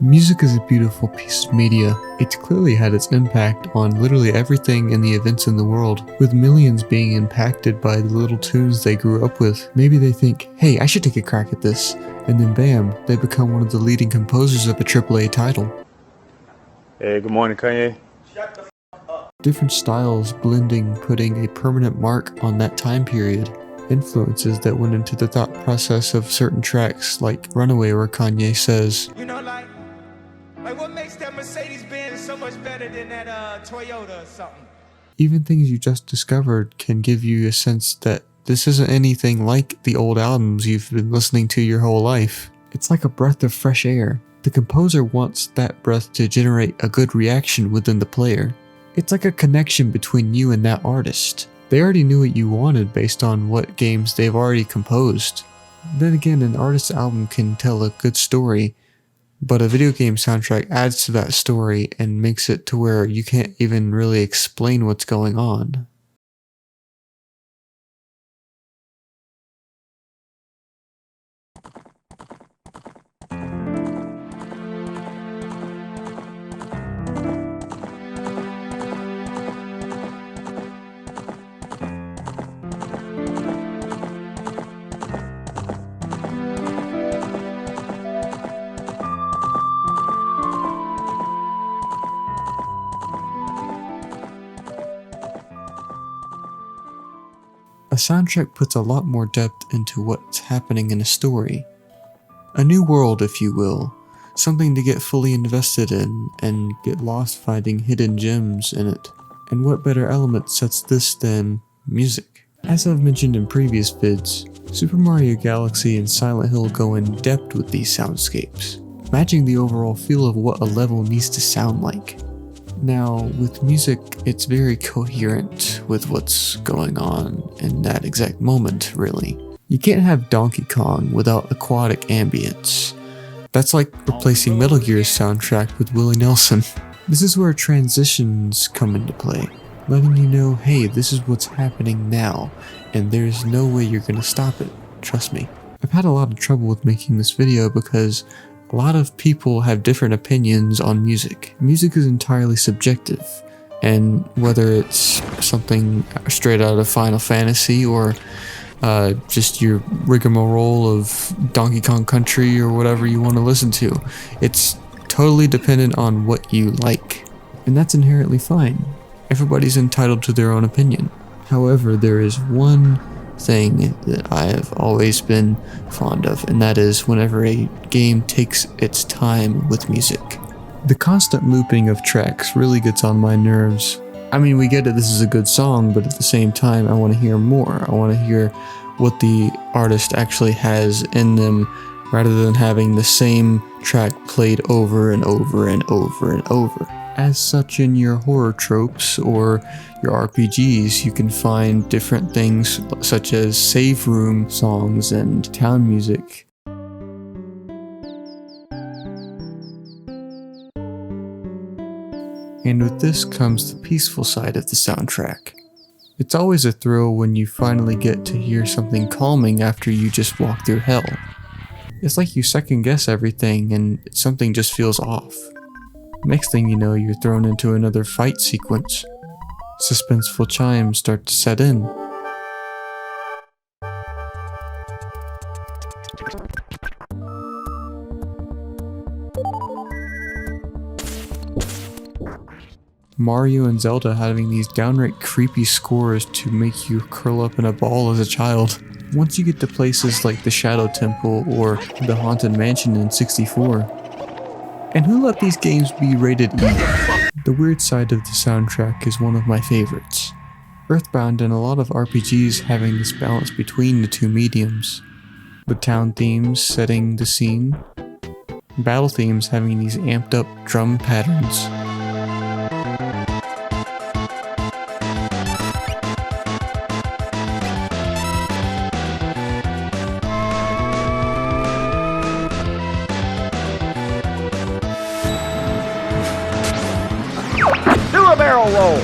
Music is a beautiful piece of media. It's clearly had its impact on literally everything in the events in the world, with millions being impacted by the little tunes they grew up with. Maybe they think, hey, I should take a crack at this, and then bam, they become one of the leading composers of a AAA title. Hey, good morning, Kanye. Different styles blending, putting a permanent mark on that time period. Influences that went into the thought process of certain tracks, like Runaway, where Kanye says, you know, like what makes that Mercedes-Benz so much better than that Toyota or something? Even things you just discovered can give you a sense that this isn't anything like the old albums you've been listening to your whole life. It's like a breath of fresh air. The composer wants that breath to generate a good reaction within the player. It's like a connection between you and that artist. They already knew what you wanted based on what games they've already composed. Then again, an artist's album can tell a good story, but a video game soundtrack adds to that story and makes it to where you can't even really explain what's going on. A soundtrack puts a lot more depth into what's happening in a story. A new world, if you will. Something to get fully invested in and get lost finding hidden gems in it. And what better element sets this than music? As I've mentioned in previous vids, Super Mario Galaxy and Silent Hill go in depth with these soundscapes, matching the overall feel of what a level needs to sound like. Now, with music, it's very coherent with what's going on in that exact moment, really. You can't have Donkey Kong without aquatic ambience. That's like replacing Metal Gear's soundtrack with Willie Nelson. This is where transitions come into play, letting you know, hey, this is what's happening now, and there's no way you're gonna stop it, trust me. I've had a lot of trouble with making this video because a lot of people have different opinions on music. Music is entirely subjective, and whether it's something straight out of Final Fantasy or just your rigmarole of Donkey Kong Country or whatever you want to listen to, it's totally dependent on what you like, and that's inherently fine. Everybody's entitled to their own opinion. However, there is one thing that I have always been fond of, and that is whenever a game takes its time with music. The constant looping of tracks really gets on my nerves. I mean, we get it, this is a good song, but at the same time, I want to hear more. I want to hear what the artist actually has in them, rather than having the same track played over and over and over and over. As such, in your horror tropes or your RPGs, you can find different things such as save room songs and town music. And with this comes the peaceful side of the soundtrack. It's always a thrill when you finally get to hear something calming after you just walk through hell. It's like you second guess everything and something just feels off. Next thing you know, you're thrown into another fight sequence. Suspenseful chimes start to set in. Mario and Zelda having these downright creepy scores to make you curl up in a ball as a child. Once you get to places like the Shadow Temple or the Haunted Mansion in 64. And who let these games be rated E? The weird side of the soundtrack is one of my favorites. Earthbound and a lot of RPGs having this balance between the two mediums. The town themes setting the scene. Battle themes having these amped up drum patterns. Do a barrel roll!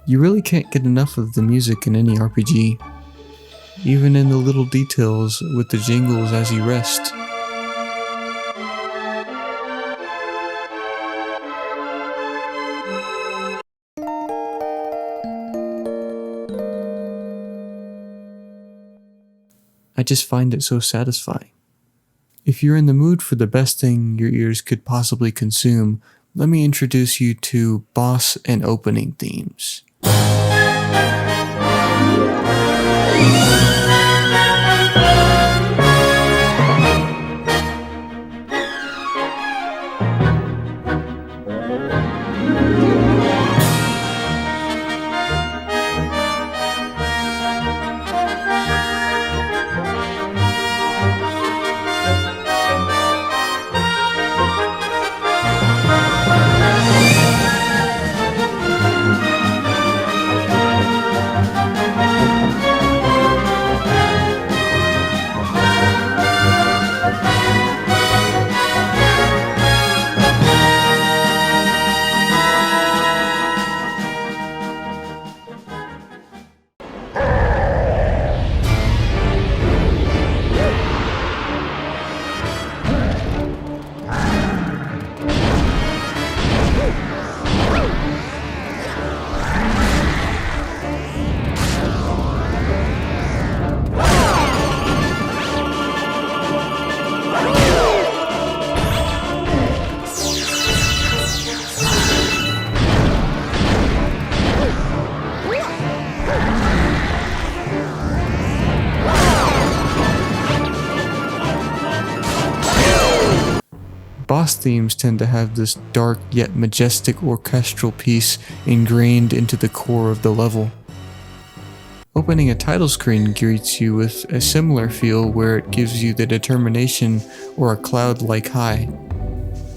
You really can't get enough of the music in any RPG, even in the little details with the jingles as you rest. I just find it so satisfying. If you're in the mood for the best thing your ears could possibly consume, let me introduce you to boss and opening themes. Boss themes tend to have this dark yet majestic orchestral piece ingrained into the core of the level. Opening a title screen greets you with a similar feel where it gives you the determination or a cloud-like high.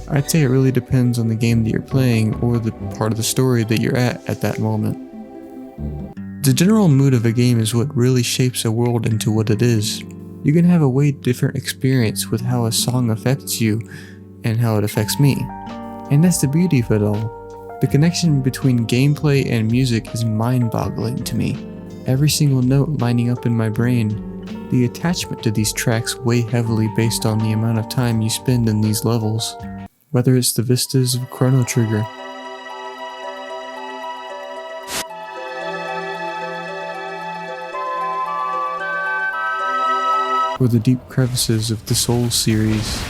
I'd say it really depends on the game that you're playing or the part of the story that you're at that moment. The general mood of a game is what really shapes a world into what it is. You can have a way different experience with how a song affects you and how it affects me. And that's the beauty of it all. The connection between gameplay and music is mind-boggling to me. Every single note lining up in my brain. The attachment to these tracks weigh heavily based on the amount of time you spend in these levels. Whether it's the vistas of Chrono Trigger, or the deep crevices of the Soul series.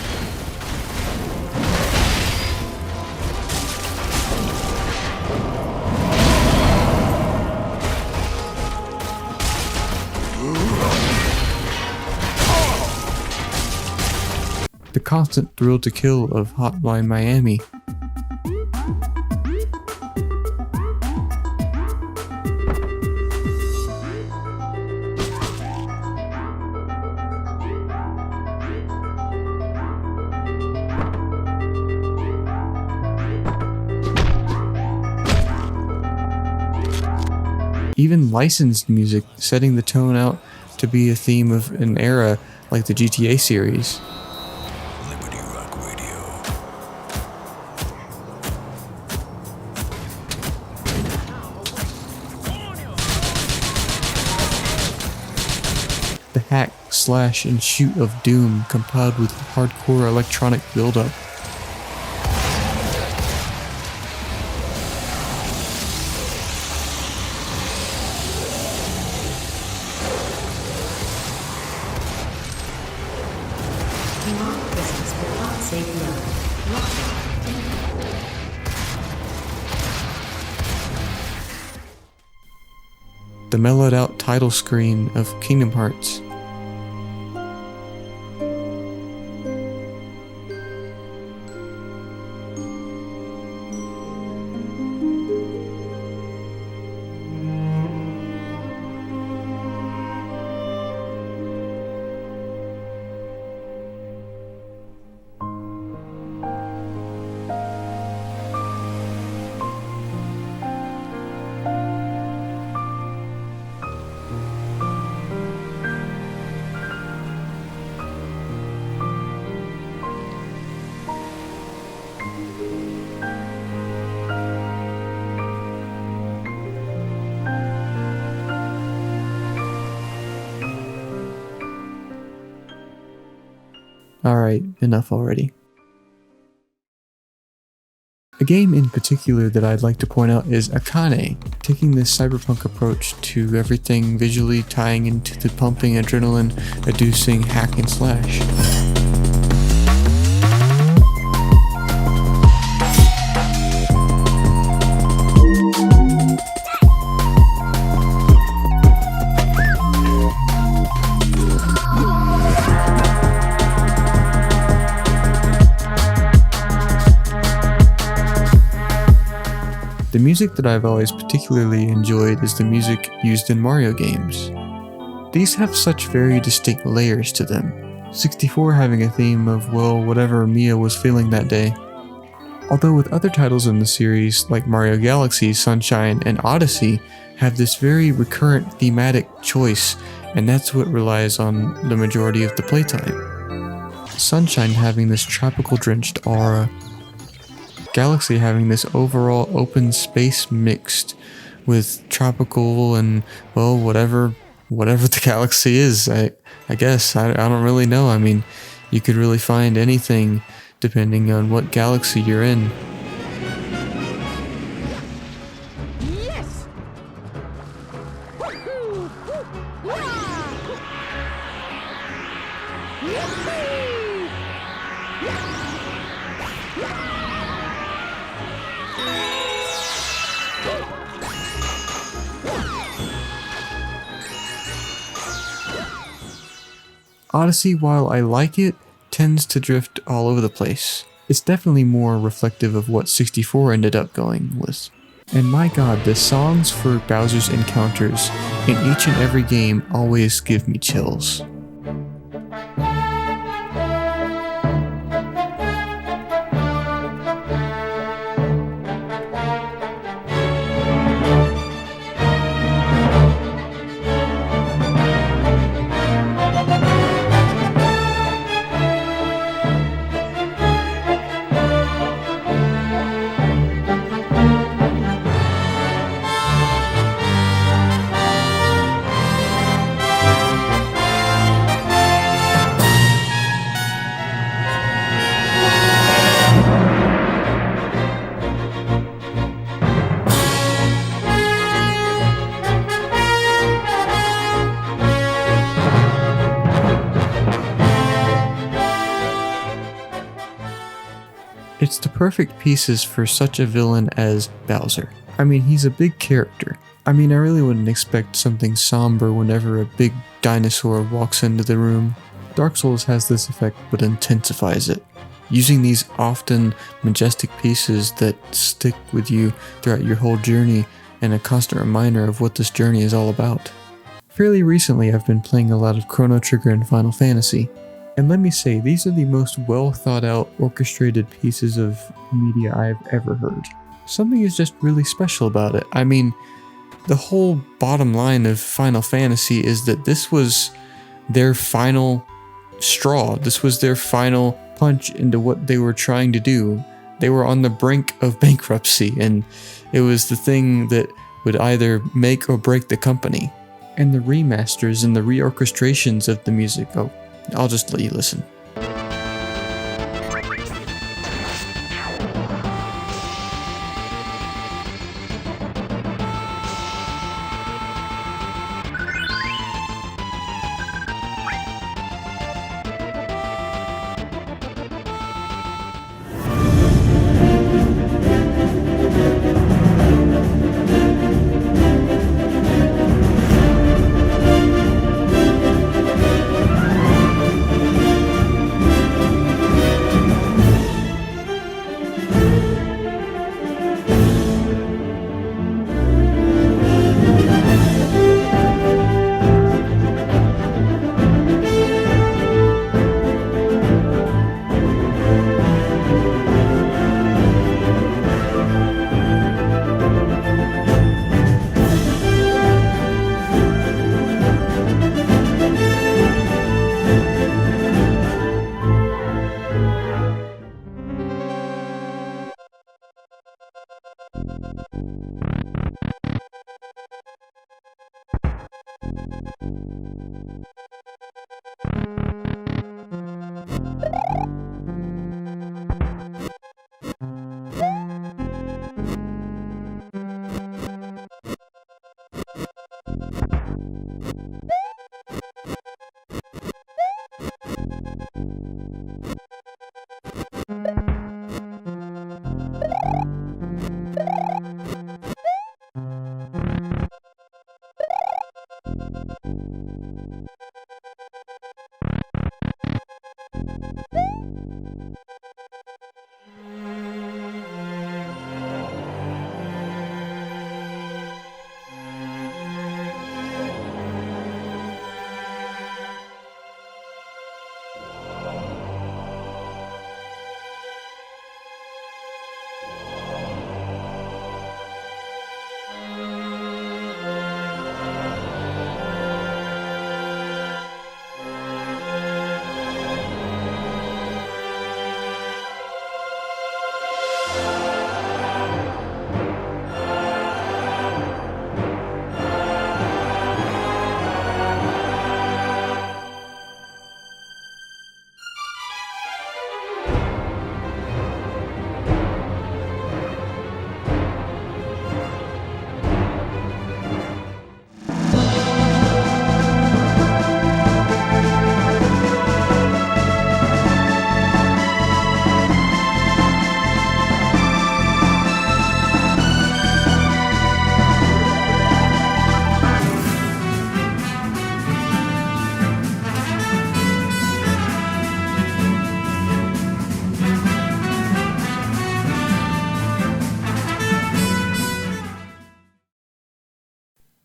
The constant thrill to kill of Hotline Miami. Even licensed music setting the tone out to be a theme of an era like the GTA series. The hack, slash, and shoot of Doom compiled with hardcore electronic buildup. The mellowed out title screen of Kingdom Hearts. Alright, enough already. A game in particular that I'd like to point out is Akane, taking this cyberpunk approach to everything visually tying into the pumping adrenaline, inducing hack and slash. The music that I've always particularly enjoyed is the music used in Mario games. These have such very distinct layers to them, 64 having a theme of, well, whatever Mia was feeling that day. Although with other titles in the series, like Mario Galaxy, Sunshine, and Odyssey, have this very recurrent thematic choice, and that's what relies on the majority of the playtime. Sunshine having this tropical drenched aura, Galaxy having this overall open space mixed with tropical and, well, whatever the galaxy is, I guess. I don't really know. I mean, you could really find anything depending on what galaxy you're in. Yes! Woohoo! Odyssey, while I like it, tends to drift all over the place. It's definitely more reflective of what 64 ended up going with. And my god, the songs for Bowser's encounters in each and every game always give me chills. It's the perfect pieces for such a villain as Bowser. I mean, he's a big character. I mean, I really wouldn't expect something somber whenever a big dinosaur walks into the room. Dark Souls has this effect but intensifies it, using these often majestic pieces that stick with you throughout your whole journey and a constant reminder of what this journey is all about. Fairly recently, I've been playing a lot of Chrono Trigger and Final Fantasy. And let me say, these are the most well thought out, orchestrated pieces of media I've ever heard. Something is just really special about it. I mean, the whole bottom line of Final Fantasy is that this was their final straw. This was their final punch into what they were trying to do. They were on the brink of bankruptcy, and it was the thing that would either make or break the company. And the remasters and the reorchestrations of the music, oh, I'll just let you listen.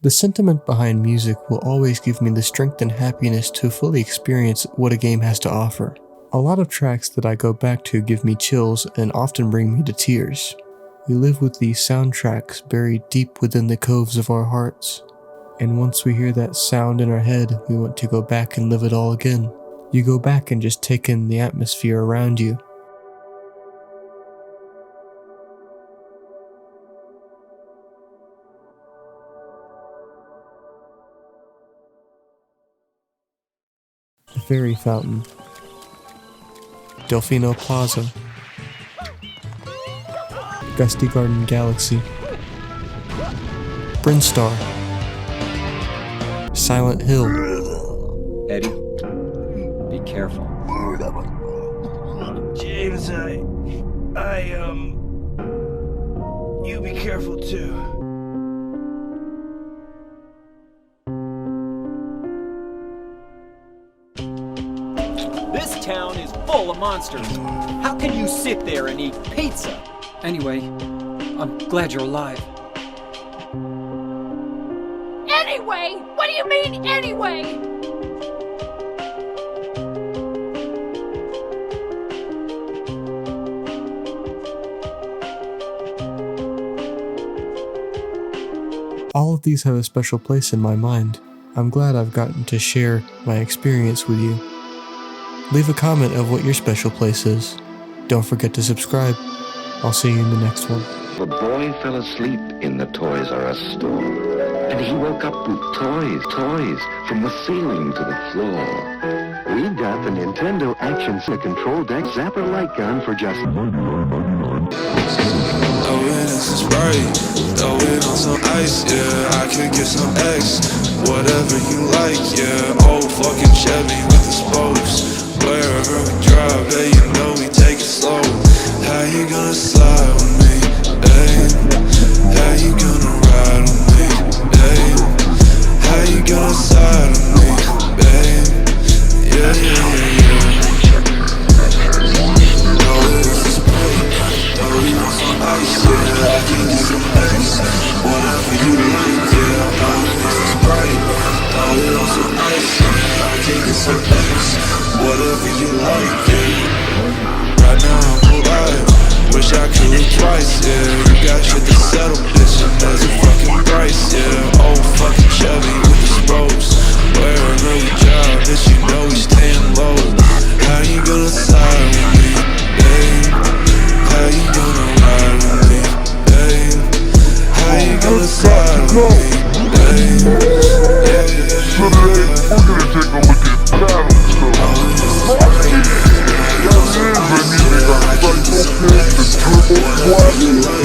The sentiment behind music will always give me the strength and happiness to fully experience what a game has to offer. A lot of tracks that I go back to give me chills and often bring me to tears. We live with these soundtracks buried deep within the coves of our hearts. And once we hear that sound in our head, we want to go back and live it all again. You go back and just take in the atmosphere around you. Fairy Fountain, Delfino Plaza, Gusty Garden Galaxy, Brinstar, Silent Hill. Eddie, be careful. James, you be careful too. This town is full of monsters. How can you sit there and eat pizza? Anyway, I'm glad you're alive. Anyway? What do you mean, anyway? All of these have a special place in my mind. I'm glad I've gotten to share my experience with you. Leave a comment of what your special place is. Don't forget to subscribe. I'll see you in the next one. The boy fell asleep in the Toys R Us store, and he woke up with toys, from the ceiling to the floor. We got the Nintendo Action Control Deck Zapper Light Gun for just Throw it in some Sprite, throw it on some ice, yeah, I could get some X, whatever you like, yeah, old fucking Chevy with the spokes. Wherever we drive, hey, you know we take it slow. How you gonna slide with me, hey? How you gonna ride with me, hey? How you gonna slide with me, babe? Yeah, yeah, yeah, yeah. Throw it in some Sprite, throw it on some ice, yeah, I can get some X, whatever you like, yeah. Throw it in some Sprite, throw it on some ice, yeah, I can get some X. Whatever you like, yeah. Right now I'm alive, wish I could live twice, yeah. You got shit to settle, bitch, and there's a fucking price, yeah. Old fucking Chevy with the spokes. Wherever we drive, bitch, you know we staying low. How you gonna slide with me, babe? How you gonna ride with me, babe? How you gonna slide with me, babe? Yeah, yeah, yeah. We're gonna take a look at battle. The Turbo Squad.